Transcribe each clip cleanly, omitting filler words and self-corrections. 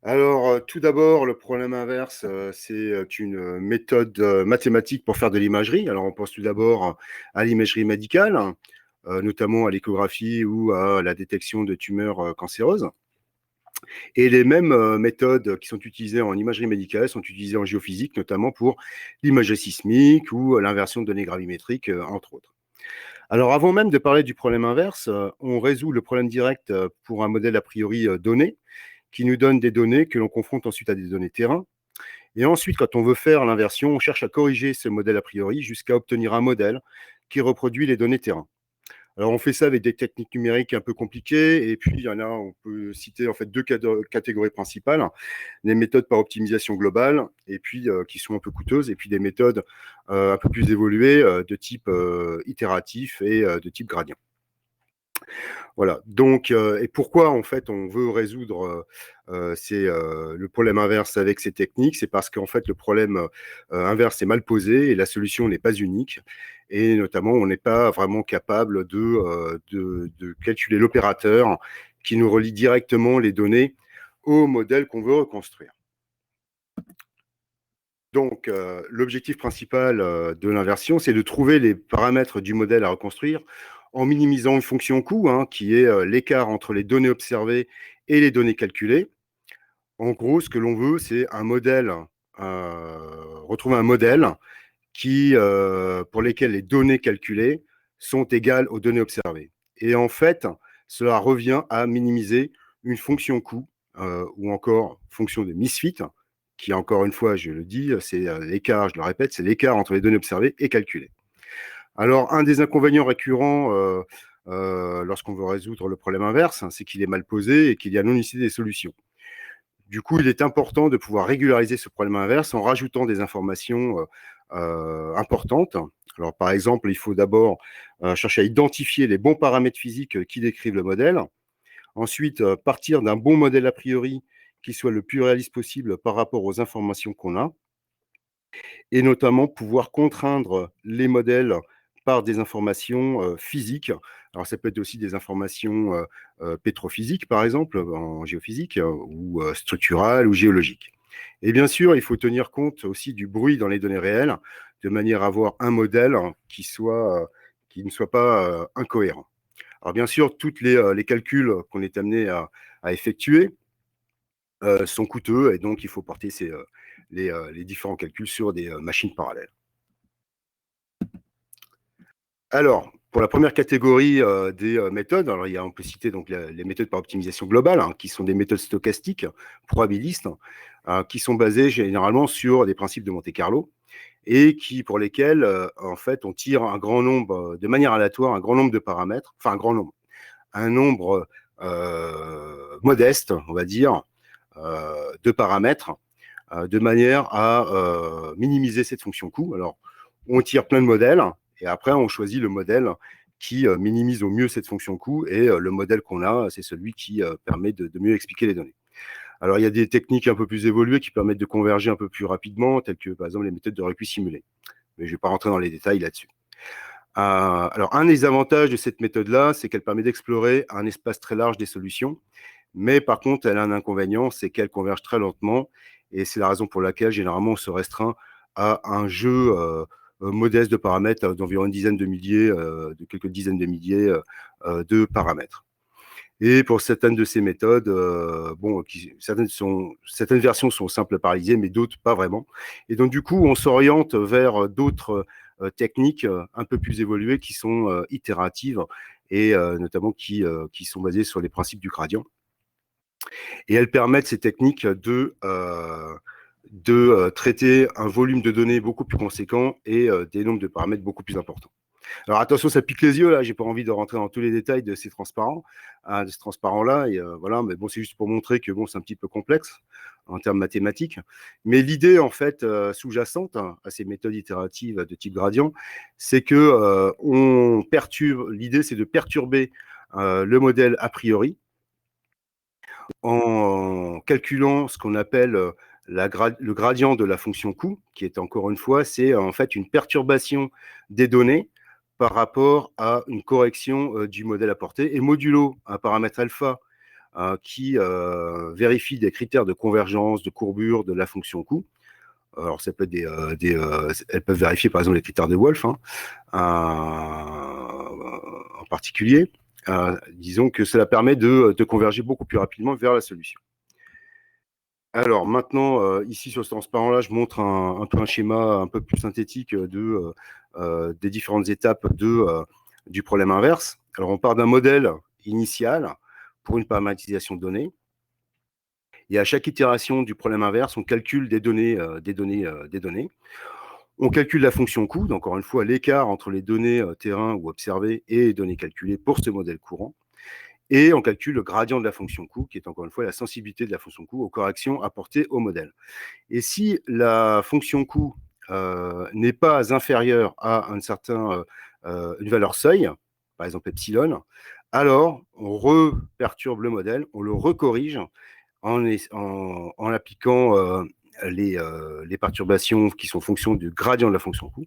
Alors, tout d'abord, le problème inverse, c'est une méthode mathématique pour faire de l'imagerie. Alors, on pense tout d'abord à l'imagerie médicale, notamment à l'échographie ou à la détection de tumeurs cancéreuses. Et les mêmes méthodes qui sont utilisées en imagerie médicale sont utilisées en géophysique, notamment pour l'imagerie sismique ou l'inversion de données gravimétriques, entre autres. Alors, avant même de parler du problème inverse, on résout le problème direct pour un modèle a priori donné, qui nous donne des données que l'on confronte ensuite à des données terrain. Et ensuite, quand on veut faire l'inversion, on cherche à corriger ce modèle a priori jusqu'à obtenir un modèle qui reproduit les données terrain. Alors, on fait ça avec des techniques numériques un peu compliquées, et puis il y en a, on peut citer en fait deux catégories principales, les méthodes par optimisation globale, et puis qui sont un peu coûteuses, et puis des méthodes un peu plus évoluées de type itératif et de type gradient. Voilà. Donc, et pourquoi en fait on veut résoudre le problème inverse avec ces techniques? C'est parce qu'en fait le problème inverse est mal posé et la solution n'est pas unique. Et notamment, on n'est pas vraiment capable de calculer l'opérateur qui nous relie directement les données au modèle qu'on veut reconstruire. Donc, l'objectif principal de l'inversion, c'est de trouver les paramètres du modèle à reconstruire en minimisant une fonction coût, hein, qui est l'écart entre les données observées et les données calculées. En gros, ce que l'on veut, c'est un modèle, retrouver un modèle pour lesquels les données calculées sont égales aux données observées. Et en fait, cela revient à minimiser une fonction coût ou encore fonction de misfit, qui encore une fois, je le dis, c'est l'écart, je le répète, c'est l'écart entre les données observées et calculées. Alors, un des inconvénients récurrents lorsqu'on veut résoudre le problème inverse, hein, c'est qu'il est mal posé et qu'il y a non-unicité des solutions. Du coup, il est important de pouvoir régulariser ce problème inverse en rajoutant des informations importantes. Alors, par exemple, il faut d'abord chercher à identifier les bons paramètres physiques qui décrivent le modèle. Ensuite, partir d'un bon modèle a priori qui soit le plus réaliste possible par rapport aux informations qu'on a. Et notamment pouvoir contraindre les modèles par des informations physiques. Alors, ça peut être aussi des informations pétrophysiques, par exemple, en géophysique, ou structurales ou géologiques. Et bien sûr, il faut tenir compte aussi du bruit dans les données réelles, de manière à avoir un modèle qui ne soit pas incohérent. Alors, bien sûr, tous les calculs qu'on est amené à effectuer sont coûteux, et donc il faut porter les différents calculs sur des machines parallèles. Alors, pour la première catégorie des méthodes, alors on peut citer donc les méthodes par optimisation globale, hein, qui sont des méthodes stochastiques, probabilistes, qui sont basées généralement sur des principes de Monte-Carlo et pour lesquels, en fait, on tire un grand nombre, de manière aléatoire, un grand nombre de paramètres, enfin un nombre modeste, on va dire, de paramètres, de manière à minimiser cette fonction coût. Alors, on tire plein de modèles, et après, on choisit le modèle qui minimise au mieux cette fonction coût, et le modèle qu'on a, c'est celui qui permet de mieux expliquer les données. Alors, il y a des techniques un peu plus évoluées qui permettent de converger un peu plus rapidement, telles que, par exemple, les méthodes de recuit simulé. Mais je ne vais pas rentrer dans les détails là-dessus. Alors, un des avantages de cette méthode-là, c'est qu'elle permet d'explorer un espace très large des solutions. Mais par contre, elle a un inconvénient, c'est qu'elle converge très lentement. Et c'est la raison pour laquelle, généralement, on se restreint à un jeu modeste de paramètres d'environ une dizaine de milliers, de quelques dizaines de milliers de paramètres. Et pour certaines de ces méthodes, certaines versions sont simples à paralyser, mais d'autres pas vraiment. Et donc, du coup, on s'oriente vers d'autres techniques un peu plus évoluées qui sont itératives et notamment qui sont basées sur les principes du gradient. Et elles permettent, ces techniques, de traiter un volume de données beaucoup plus conséquent et des nombres de paramètres beaucoup plus importants. Alors attention, ça pique les yeux, là, j'ai pas envie de rentrer dans tous les détails de ces transparents, de ce transparent-là, et voilà, mais bon, c'est juste pour montrer que bon, c'est un petit peu complexe en termes mathématiques. Mais l'idée, en fait, sous-jacente à ces méthodes itératives de type gradient, c'est que l'idée, c'est de perturber le modèle a priori, en calculant ce qu'on appelle le gradient de la fonction coût, qui est encore une fois, c'est en fait une perturbation des données par rapport à une correction du modèle apporté. Et modulo un paramètre alpha qui vérifient des critères de convergence, de courbure de la fonction coût. Alors, ça peut être elles peuvent vérifier, par exemple, les critères de Wolf, hein, en particulier. Disons que cela permet de converger beaucoup plus rapidement vers la solution. Alors maintenant, ici sur ce transparent-là, je montre un peu un schéma un peu plus synthétique des différentes étapes du problème inverse. Alors on part d'un modèle initial pour une paramétrisation de données. Et à chaque itération du problème inverse, on calcule des données. On calcule la fonction coût, donc encore une fois l'écart entre les données terrain ou observées et les données calculées pour ce modèle courant. Et on calcule le gradient de la fonction coût, qui est encore une fois la sensibilité de la fonction coût aux corrections apportées au modèle. Et si la fonction coût n'est pas inférieure à une valeur seuil, par exemple epsilon, alors on reperturbe le modèle, on le recorrige en appliquant les perturbations qui sont fonction du gradient de la fonction coût.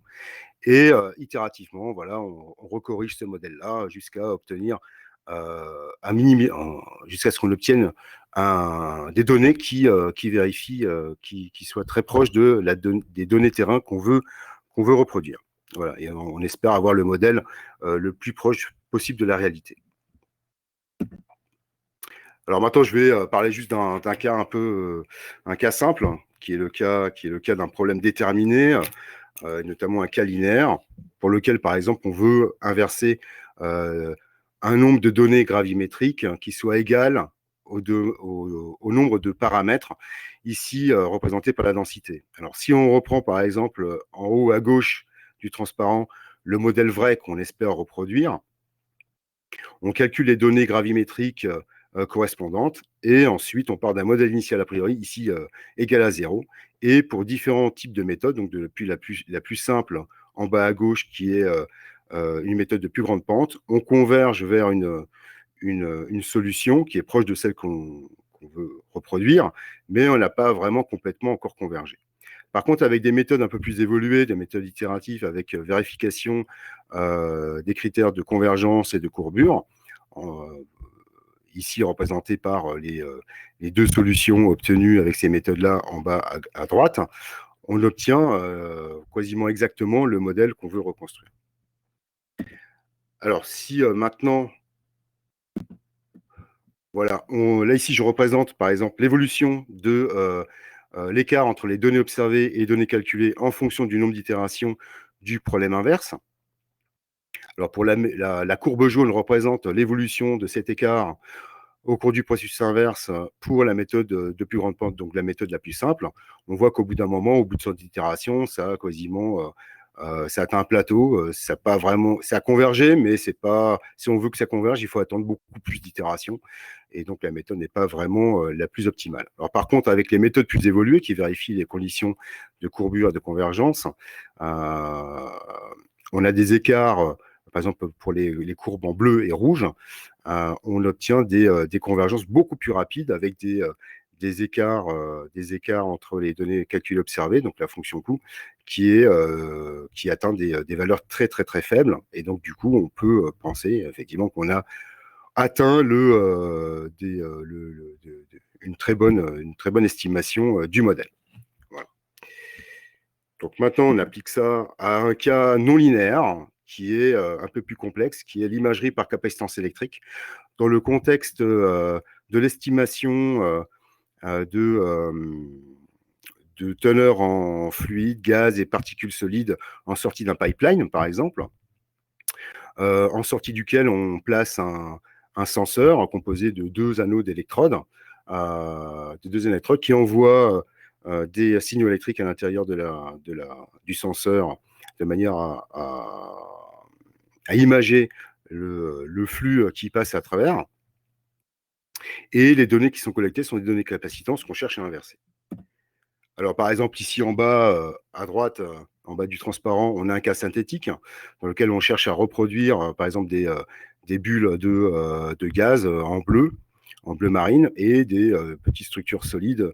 Et itérativement, voilà, on recorrige ce modèle-là jusqu'à obtenir jusqu'à ce qu'on obtienne des données qui vérifient, qui soient très proches des données terrain qu'on veut reproduire. Voilà, et on espère avoir le modèle le plus proche possible de la réalité. Alors maintenant, je vais parler juste d'un cas un cas simple, qui est le cas d'un problème déterminé, notamment un cas linéaire, pour lequel, par exemple, on veut inverser un nombre de données gravimétriques qui soit égal au nombre de paramètres, ici représentés par la densité. Alors, si on reprend, par exemple, en haut à gauche du transparent, le modèle vrai qu'on espère reproduire, on calcule les données gravimétriques correspondantes, et ensuite on part d'un modèle initial a priori, ici égal à 0, et pour différents types de méthodes, donc depuis la plus simple en bas à gauche, qui est une méthode de plus grande pente, on converge vers une solution qui est proche de celle qu'on veut reproduire, mais on n'a pas vraiment complètement encore convergé. Par contre, avec des méthodes un peu plus évoluées, des méthodes itératives avec vérification des critères de convergence et de courbure, ici représentées par les deux solutions obtenues avec ces méthodes-là en bas à droite, on obtient quasiment exactement le modèle qu'on veut reconstruire. Alors, si maintenant, voilà, là ici je représente par exemple l'évolution de l'écart entre les données observées et les données calculées en fonction du nombre d'itérations du problème inverse. Alors pour la courbe jaune représente l'évolution de cet écart au cours du processus inverse pour la méthode de plus grande pente, donc la méthode la plus simple. On voit qu'au bout d'un moment, au bout de 100 itérations, ça a quasiment ça atteint un plateau, ça a convergé, mais c'est pas, si on veut que ça converge, il faut attendre beaucoup plus d'itérations, et donc la méthode n'est pas vraiment la plus optimale. Alors par contre, avec les méthodes plus évoluées qui vérifient les conditions de courbure et de convergence, on a des écarts, par exemple pour les courbes en bleu et rouge, on obtient des convergences beaucoup plus rapides avec des écarts entre les données calculées observées, donc la fonction coût, qui atteint des valeurs très très très faibles. Et donc du coup, on peut penser effectivement qu'on a atteint une très bonne estimation du modèle. Voilà. Donc maintenant, on applique ça à un cas non linéaire qui est un peu plus complexe, qui est l'imagerie par capacitance électrique. Dans le contexte de l'estimation de teneur en fluide, gaz et particules solides en sortie d'un pipeline, par exemple, en sortie duquel on place un senseur composé de deux anneaux d'électrodes, qui envoient des signaux électriques à l'intérieur du senseur de manière à imager le flux qui passe à travers. Et les données qui sont collectées sont des données capacitances qu'on cherche à inverser. Alors, par exemple, ici en bas, à droite, en bas du transparent, on a un cas synthétique dans lequel on cherche à reproduire, par exemple, des bulles de gaz en bleu marine, et des petites structures solides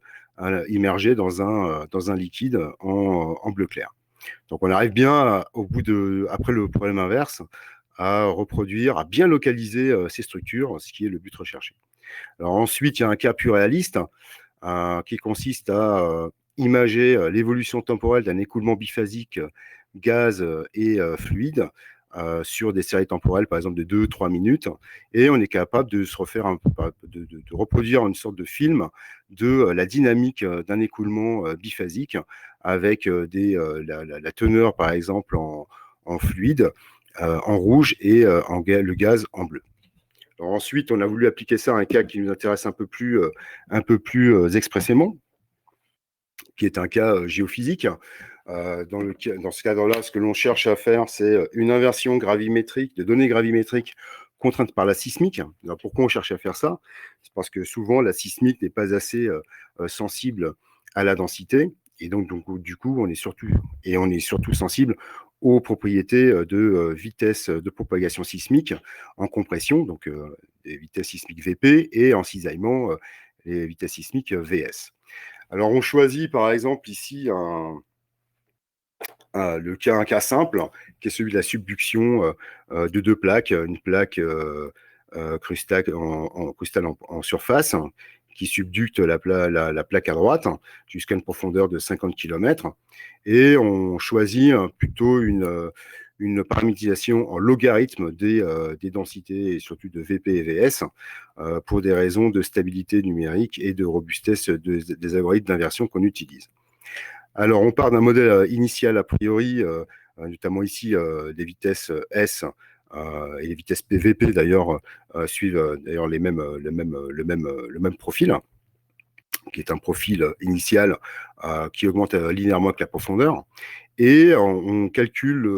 immergées dans un liquide en bleu clair. Donc, on arrive bien, après le problème inverse, à reproduire, à bien localiser ces structures, ce qui est le but recherché. Alors ensuite, il y a un cas plus réaliste qui consiste à imager l'évolution temporelle d'un écoulement biphasique gaz et fluide sur des séries temporelles, par exemple de 2-3 minutes, et on est capable de se refaire de reproduire une sorte de film de la dynamique d'un écoulement biphasique avec la teneur, par exemple, en fluide, en rouge et le gaz en bleu. Alors ensuite, on a voulu appliquer ça à un cas qui nous intéresse un peu plus expressément, qui est un cas géophysique. Dans ce cadre-là, ce que l'on cherche à faire, c'est une inversion gravimétrique, de données gravimétriques contraintes par la sismique. Alors, pourquoi on cherche à faire ça? C'est parce que souvent, la sismique n'est pas assez sensible à la densité. Et donc, du coup, on est surtout sensible aux propriétés de vitesse de propagation sismique en compression, donc des vitesses sismiques VP, et en cisaillement, les vitesses sismiques VS. Alors, on choisit par exemple ici un cas simple, qui est celui de la subduction de deux plaques, une plaque crustal en surface, qui subducte la plaque à droite jusqu'à une profondeur de 50 km. Et on choisit plutôt une paramétrisation en logarithme des densités, et surtout de VP et VS, pour des raisons de stabilité numérique et de robustesse des algorithmes d'inversion qu'on utilise. Alors, on part d'un modèle initial a priori, notamment ici des vitesses S et les vitesses PVP d'ailleurs suivent d'ailleurs le même profil, qui est un profil initial qui augmente linéairement avec la profondeur. Et on calcule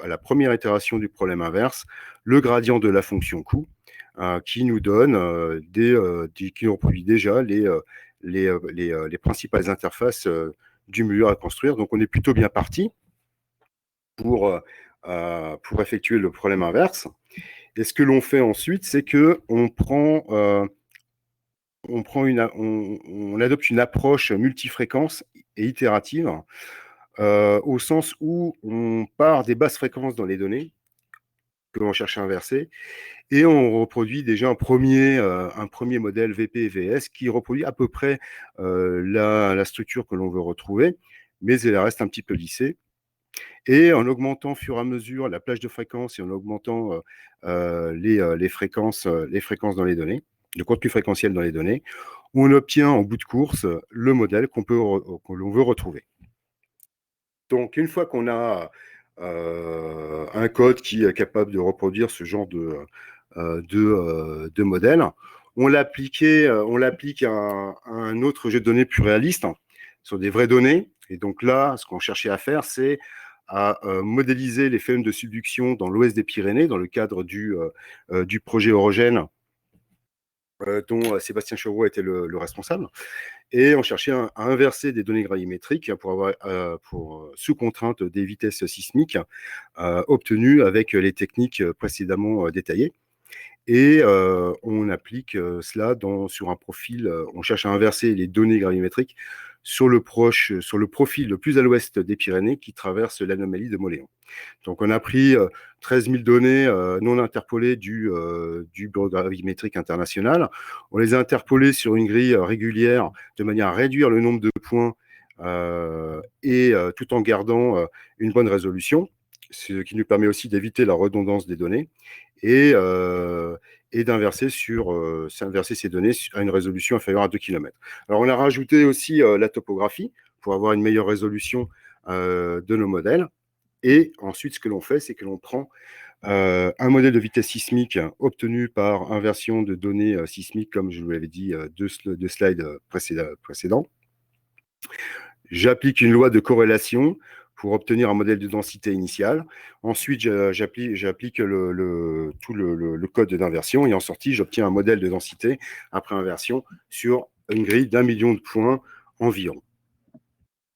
à la première itération du problème inverse le gradient de la fonction coût qui nous donne qui nous reproduit déjà les principales interfaces du milieu à construire. Donc on est plutôt bien parti pour effectuer le problème inverse. Et ce que l'on fait ensuite, c'est que on adopte une approche multifréquence et itérative, au sens où on part des basses fréquences dans les données que l'on cherche à inverser, et on reproduit déjà un premier modèle VP et VS qui reproduit à peu près la structure que l'on veut retrouver, mais elle reste un petit peu lissée. Et en augmentant au fur et à mesure la plage de fréquences et en augmentant les fréquences dans les données, le contenu fréquentiel dans les données, on obtient en bout de course le modèle que l'on veut retrouver. Donc, une fois qu'on a un code qui est capable de reproduire ce genre de modèle, on l'applique à un autre jeu de données plus réaliste, sur des vraies données. Et donc là, ce qu'on cherchait à faire, c'est à modéliser les phénomènes de subduction dans l'ouest des Pyrénées, dans le cadre du projet Orogène, dont Sébastien Chevreau était le responsable. Et on cherchait à inverser des données gravimétriques pour sous contrainte des vitesses sismiques obtenues avec les techniques précédemment détaillées. Et on applique cela sur un profil, on cherche à inverser les données gravimétriques sur le profil le plus à l'ouest des Pyrénées qui traverse l'anomalie de Moléon. Donc on a pris 13 000 données non interpolées du Bureau gravimétrique international. On les a interpolées sur une grille régulière de manière à réduire le nombre de points et tout en gardant une bonne résolution, ce qui nous permet aussi d'éviter la redondance des données et d'inverser ces données à une résolution inférieure à 2 km. Alors on a rajouté aussi la topographie pour avoir une meilleure résolution de nos modèles. Et ensuite, ce que l'on fait, c'est que l'on prend un modèle de vitesse sismique obtenu par inversion de données sismiques, comme je vous l'avais dit deux slides précédents. J'applique une loi de corrélation pour obtenir un modèle de densité initiale. Ensuite, j'applique tout le code d'inversion et en sortie, j'obtiens un modèle de densité après inversion sur une grille d'1 million de points environ.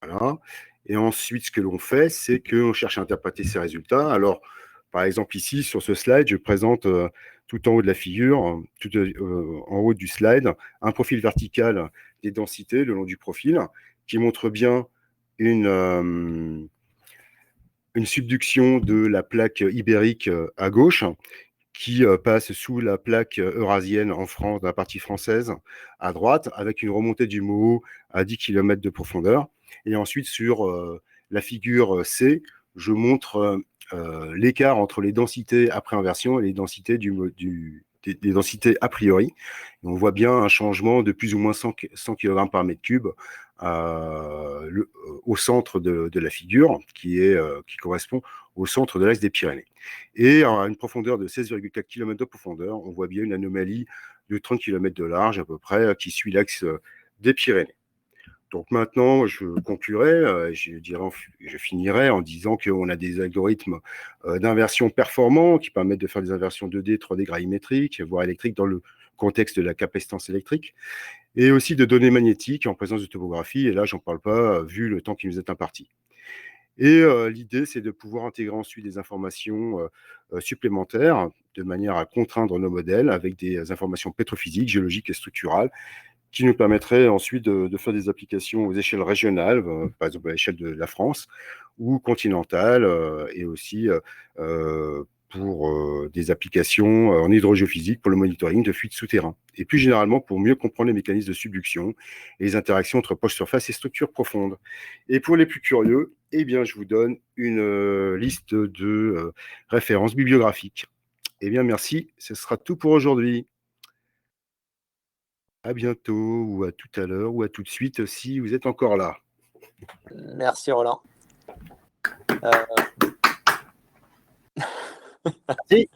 Voilà. Et ensuite, ce que l'on fait, c'est qu'on cherche à interpréter ces résultats. Alors, par exemple, ici, sur ce slide, je présente tout en haut de la figure, tout en haut du slide, un profil vertical des densités le long du profil qui montre bien une subduction de la plaque ibérique à gauche qui passe sous la plaque eurasienne en France, dans la partie française, à droite, avec une remontée du Moho à 10 km de profondeur. Et ensuite, sur la figure C, je montre l'écart entre les densités après inversion et les densités des densités a priori. Et on voit bien un changement de plus ou moins 100 kg par mètre cube au centre de la figure, qui correspond au centre de l'axe des Pyrénées. Et à une profondeur de 16,4 km de profondeur, on voit bien une anomalie de 30 km de large à peu près, qui suit l'axe des Pyrénées. Donc maintenant, je conclurai, je finirai en disant qu'on a des algorithmes d'inversion performants qui permettent de faire des inversions 2D, 3D gravimétriques, voire électriques dans le contexte de la capacitance électrique, et aussi de données magnétiques en présence de topographie, et là, j'en parle pas, vu le temps qui nous est imparti. Et l'idée, c'est de pouvoir intégrer ensuite des informations supplémentaires de manière à contraindre nos modèles avec des informations pétrophysiques, géologiques et structurales qui nous permettraient ensuite de faire des applications aux échelles régionales, par exemple à l'échelle de la France, ou continentale, et aussi pour des applications en hydrogéophysique pour le monitoring de fuites souterrains. Et plus généralement, pour mieux comprendre les mécanismes de subduction et les interactions entre poches surface et structures profondes. Et pour les plus curieux, eh bien, je vous donne une liste de références bibliographiques. Eh bien, merci. Ce sera tout pour aujourd'hui. À bientôt, ou à tout à l'heure, ou à tout de suite si vous êtes encore là. Merci Roland. Merci.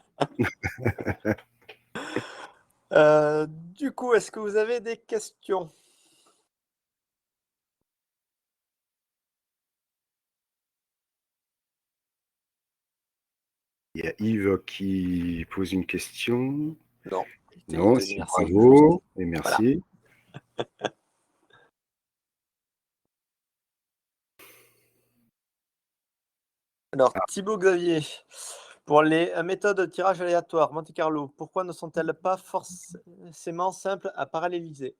Du coup, est-ce que vous avez des questions? Il y a Yves qui pose une question. Non. Non, c'est bravo et merci. Voilà. Alors, Thibaut Xavier, pour les méthodes de tirage aléatoire, Monte Carlo, pourquoi ne sont-elles pas forcément simples à paralléliser?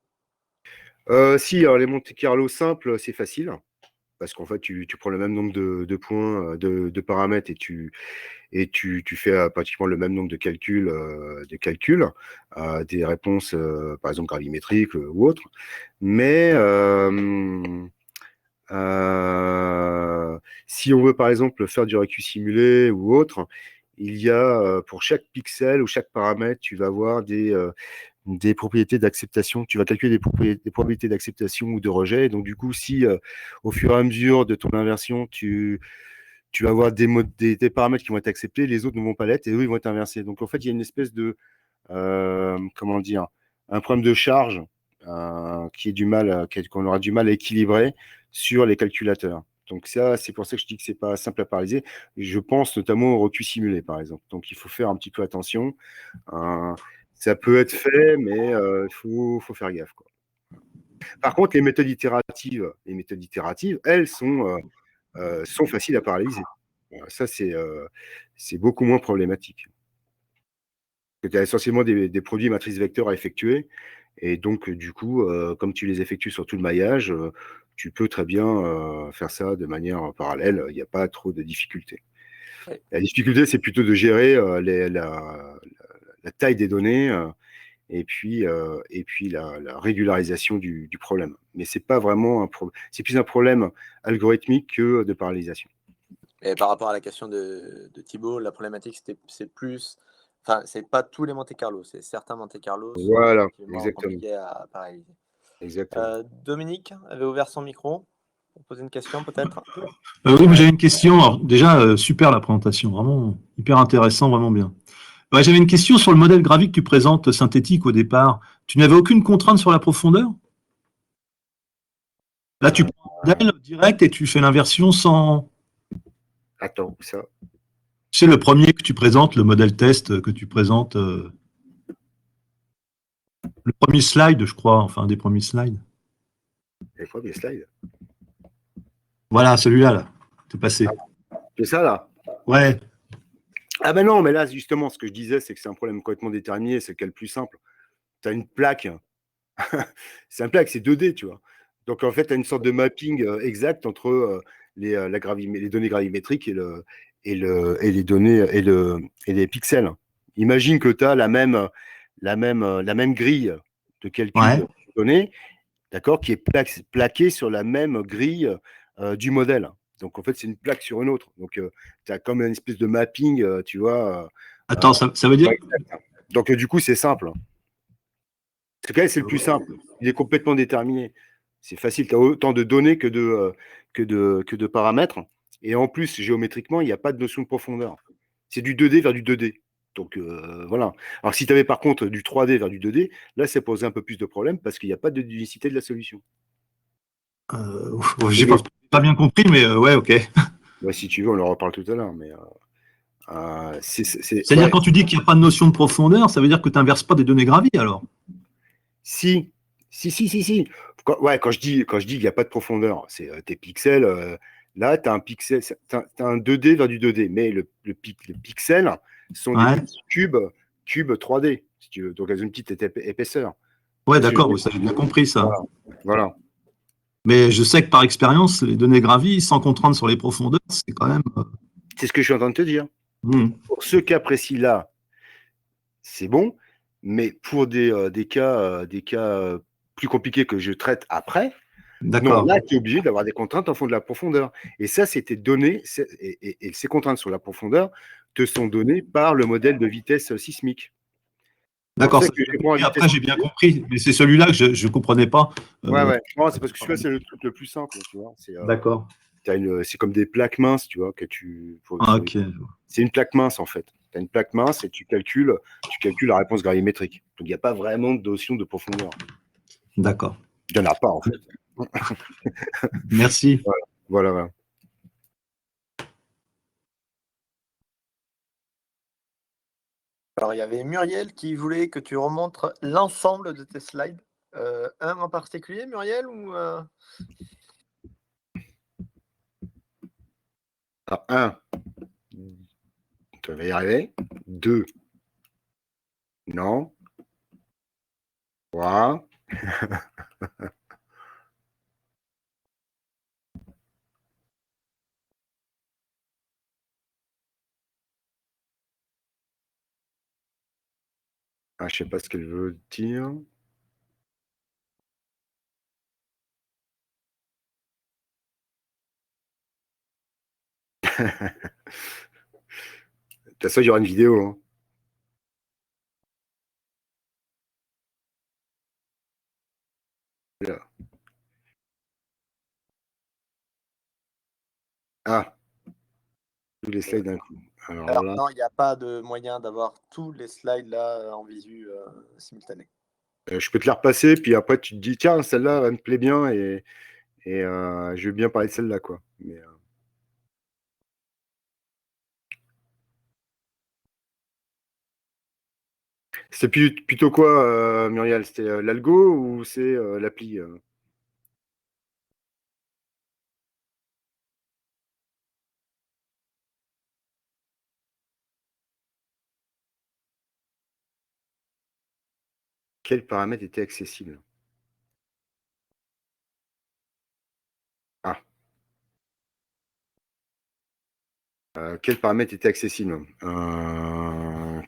Si, alors les Monte Carlo simples, c'est facile, parce qu'en fait, tu prends le même nombre de points, de paramètres, et tu fais pratiquement le même nombre de calculs, des réponses, par exemple gravimétriques ou autres. Mais si on veut par exemple faire du récu simulé ou autre, il y a pour chaque pixel ou chaque paramètre, tu vas avoir des propriétés d'acceptation. Tu vas calculer des probabilités d'acceptation ou de rejet. Et donc du coup, si au fur et à mesure de ton inversion, tu vas avoir des paramètres qui vont être acceptés, les autres ne vont pas l'être et eux, ils vont être inversés. Donc en fait, il y a une espèce de, comment dire, un problème de charge qu'on aura du mal à équilibrer sur les calculateurs. Donc ça, c'est pour ça que je dis que c'est pas simple à paralléliser. Je pense notamment au recul simulé, par exemple. Donc il faut faire un petit peu attention. Ça peut être fait, mais il faut faire gaffe, quoi. Par contre, les méthodes itératives, elles sont faciles à paralléliser. Ça, c'est beaucoup moins problématique. Tu as essentiellement des produits matrices vecteurs à effectuer. Et donc, du coup, comme tu les effectues sur tout le maillage, tu peux très bien faire ça de manière parallèle. Il n'y a pas trop de difficultés. Oui. La difficulté, c'est plutôt de gérer la taille des données et puis la régularisation du problème. Mais c'est pas vraiment un problème. C'est plus un problème algorithmique que de parallélisation. Et par rapport à la question de Thibaut, la problématique, c'est plus... Enfin, c'est pas tous les Monte Carlo, c'est certains Monte Carlo sont Voilà, effectivement exactement. compliqués à paralléliser. Exactement. Dominique avait ouvert son micro pour poser une question peut-être. Oui, moi j'avais une question. Alors, déjà, super la présentation, vraiment hyper intéressant, vraiment bien. Ouais, j'avais une question sur le modèle graphique que tu présentes synthétique au départ. Tu n'avais aucune contrainte sur la profondeur? Là, tu prends le modèle direct et tu fais l'inversion sans. Attends, ça. C'est le premier que tu présentes, le modèle test que tu présentes. Le premier slide, je crois, enfin un des premiers slides. Les premiers slides. Voilà, celui-là, là. T'es passé. C'est ça, là? Ouais. Ah ben non, mais là, justement, ce que je disais, c'est que c'est un problème complètement déterminé, c'est le cas le plus simple. Tu as une plaque, c'est un plaque, c'est 2D, tu vois. Donc, en fait, tu as une sorte de mapping exact entre les données gravimétriques et les données et les pixels. Imagine que tu as la même grille de calcul donnée, d'accord, qui est plaquée sur la même grille du modèle. Donc, en fait, c'est une plaque sur une autre. Donc, tu as comme une espèce de mapping, tu vois. Attends, ça veut dire. Donc, du coup, c'est simple. C'est le plus simple. Il est complètement déterminé. C'est facile. Tu as autant de données que de paramètres. Et en plus, géométriquement, il n'y a pas de notion de profondeur. C'est du 2D vers du 2D. Donc, voilà. Alors, si tu avais par contre du 3D vers du 2D, là, ça posait un peu plus de problèmes parce qu'il n'y a pas d'unicité de la solution. J'ai pas bien compris, mais ouais, ok. Ouais, si tu veux, on en reparle tout à l'heure. Mais c'est-à-dire, quand tu dis qu'il n'y a pas de notion de profondeur, ça veut dire que tu n'inverses pas des données gravies, alors? Si. Quand je dis qu'il n'y a pas de profondeur, c'est tes pixels. Là, tu as un pixel, t'as un 2D vers du 2D, mais les pixels sont des petits cubes 3D, si tu veux. Donc, elles ont une petite épaisseur. Ouais, d'accord, ça j'ai bien compris ça. Voilà. Mais je sais que par expérience, les données gravies, sans contrainte sur les profondeurs, c'est quand même. C'est ce que je suis en train de te dire. Pour ce cas précis-là, c'est bon, mais pour des cas plus compliqués que je traite après, non, là, tu es obligé d'avoir des contraintes en fond de la profondeur. Et ça, c'était donné, et ces contraintes sur la profondeur te sont données par le modèle de vitesse sismique. D'accord, après j'ai bien compris, mais c'est celui-là que je ne comprenais pas. Ouais. Non, c'est parce que celui-là, c'est le truc le plus simple, tu vois. D'accord. C'est comme des plaques minces, tu vois, que tu. Ok. C'est une plaque mince, en fait. Tu as une plaque mince et tu calcules la réponse gravimétrique. Donc, il n'y a pas vraiment de notion de profondeur. D'accord. Il n'y en a pas, en fait. Merci. Voilà. Alors, il y avait Muriel qui voulait que tu remontres l'ensemble de tes slides. Un en particulier, Muriel, ou Un, tu vas y arriver. 2, non. 3. Je sais pas ce qu'elle veut dire. De toute façon, il y aura une vidéo. Hein. Là. Tous les slides d'un coup. Alors là... Non, il n'y a pas de moyen d'avoir tous les slides là en visu simultané. Je peux te la repasser, puis après tu te dis, tiens, celle-là, elle me plaît bien, et je veux bien parler de celle-là, quoi. Mais, c'est plutôt quoi, Muriel? C'était l'algo ou c'est l'appli? Quel paramètre était accessible? Quel paramètre était accessible?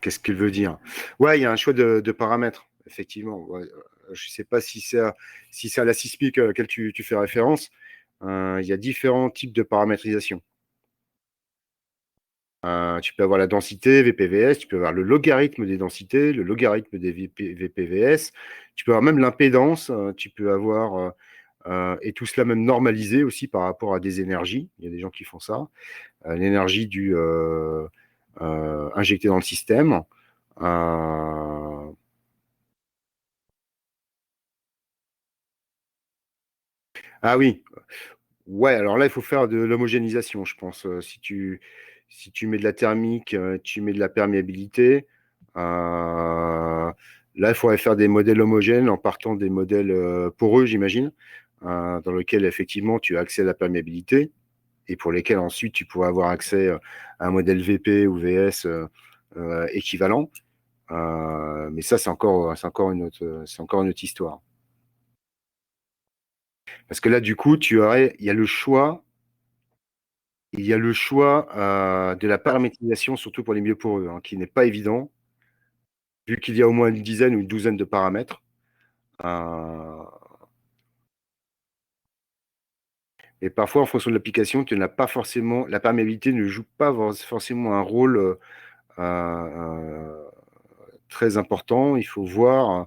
Qu'est-ce qu'il veut dire? Ouais, il y a un choix de paramètres, effectivement. Ouais. Je ne sais pas si c'est à la sismique à laquelle tu fais référence. Il y a différents types de paramétrisation. Tu peux avoir la densité, VPVS, tu peux avoir le logarithme des densités, le logarithme des VPVS, tu peux avoir même l'impédance, tu peux avoir, et tout cela même normalisé aussi par rapport à des énergies. Il y a des gens qui font ça. L'énergie injectée dans le système. Ah oui, ouais, alors là, il faut faire de l'homogénéisation, je pense. Si tu mets de la thermique, tu mets de la perméabilité, là, il faudrait faire des modèles homogènes en partant des modèles poreux, j'imagine, dans lesquels, effectivement, tu as accès à la perméabilité et pour lesquels, ensuite, tu pourrais avoir accès à un modèle VP ou VS équivalent. Mais ça, c'est encore une autre histoire. Parce que là, du coup, il y a le choix de la paramétrisation, surtout pour les milieux poreux, hein, qui n'est pas évident. vu qu'il y a au moins une dizaine ou une douzaine de paramètres. Et parfois, en fonction de l'application, tu n'as pas forcément, la perméabilité ne joue pas forcément un rôle très important. Il faut voir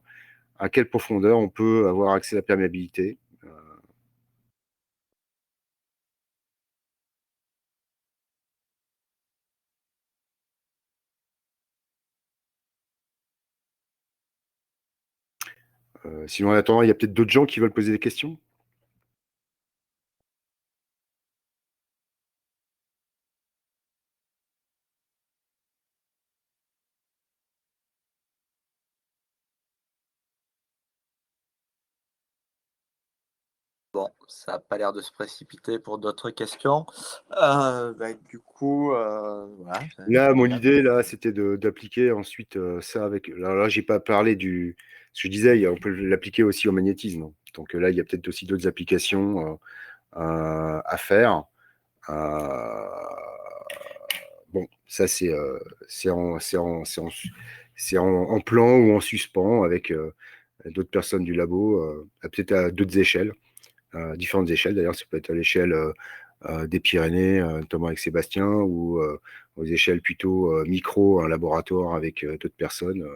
à quelle profondeur on peut avoir accès à la perméabilité. Sinon, en attendant, il y a peut-être d'autres gens qui veulent poser des questions. Bon, ça n'a pas l'air de se précipiter pour d'autres questions. Du coup, voilà. Là, mon idée, là, c'était d'appliquer ensuite ça avec. Là, j'ai pas parlé du. Ce que je disais, on peut l'appliquer aussi au magnétisme. Donc là, il y a peut-être aussi d'autres applications à faire. Bon, ça, c'est en plan ou en suspens avec d'autres personnes du labo, peut-être à d'autres échelles, différentes échelles d'ailleurs. Ça peut être à l'échelle des Pyrénées, notamment avec Sébastien, ou aux échelles plutôt micro, un laboratoire avec d'autres personnes.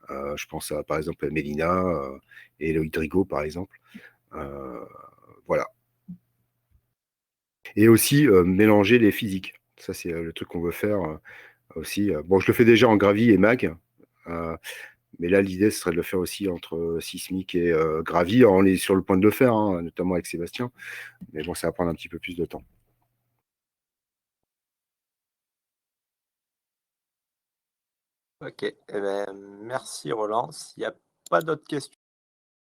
Je pense à, par exemple, à Mélina et Loïc Drigo, par exemple. Voilà. Et aussi mélanger les physiques. Ça, c'est le truc qu'on veut faire aussi. Bon, je le fais déjà en Gravi et Mag. Mais là, l'idée, ce serait de le faire aussi entre Sismic et Gravi. On est sur le point de le faire, hein, notamment avec Sébastien. Mais bon, ça va prendre un petit peu plus de temps. Ok, eh ben, merci Roland. S'il n'y a pas d'autres questions.